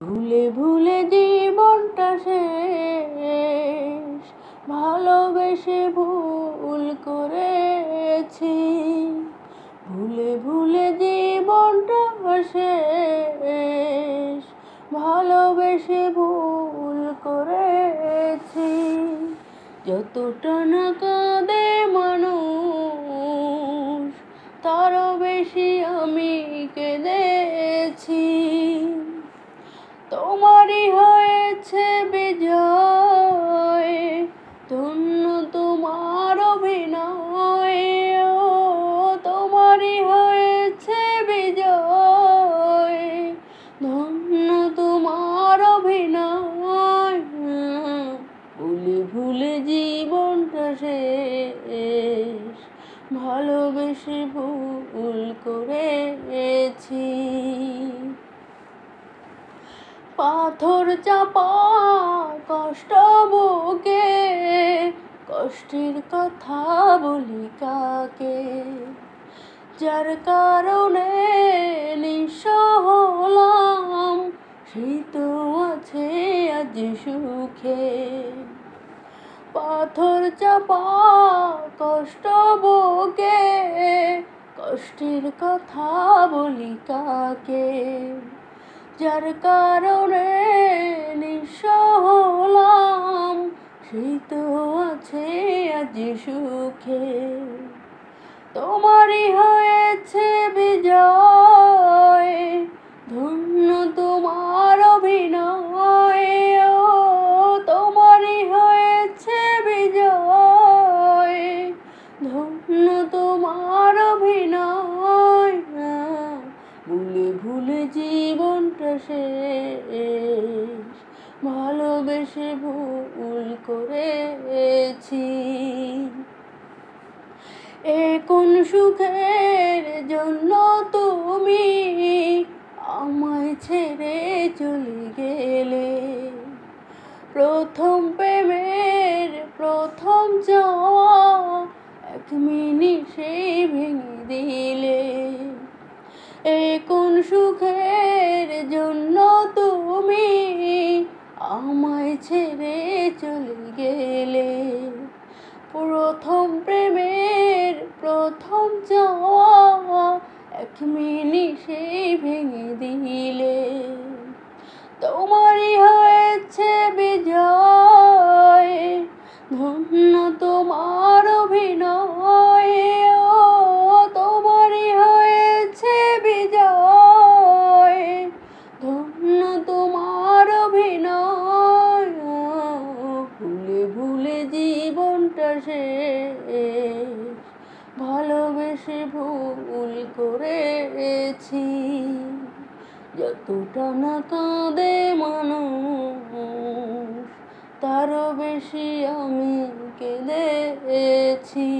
ভুলে ভুলে জীবনটা শেষ, ভালোবেসে ভুল করেছি। ভুলে ভুলে জীবনটা শেষ, ভালোবেসে ভুল করেছি। যতটা না কাঁদে মানুষ, তারও বেশি আমি কেঁদেছি। তোমারই হয়েছে বিজয়, ধন্য তোমার অভিনয়। ও তোমারই হয়েছে বিজয়, ধন্য তোমার অভিনয়। ভুলে ভুলে জীবনটা শেষ, ভালোবেসে ভুল করেছি। পাথর চাপা কষ্ট বুকে, কষ্টের কথা বলি কাকে? যার কারণে নিঃস্ব হলাম, সেই তো আছে আজ সুখে। পাথর চাপা কষ্ট বুকে, কষ্টের কথা বলি কাকে? যার কারণে নিঃস্ব হলাম, সেই তো আছে আজ সুখে। তোমারই হয়েছে বিজয়, ধন্য তোমার অভিনয়। ও তোমারই হয়েছে বিজয়, ধন্য তোমার অভিনয়। ভুলে ভুলে জীবনটা শেষ, ভালোবেসে ভুল করেছি। এ কোন সুখের জন্য তুমি আমায় ছেড়ে চলে গেলে? প্রথম প্রেমের প্রথম চাওয়া এক নিমিষেই ভেঙে দিলে। এ কোন সুখের জন্য তুমি আমায় ছেড়ে চলে গেলে? প্রথম প্রেমের প্রথম চাওয়া এক নিমিষেই ভেঙে দিলে। তোমারই হয়েছে বিজয়, ধন্য তোমার অভিনয়। ও তোমারই হয়েছে বিজয়, ধন্য তোমার অভিনয়। ভুলে ভুলে জীবনটা শেষ, ভালোবেসে ভুল করেছি। যতটা না কাঁদে মানুষ, তারও বেশি আমি কেঁদেছি।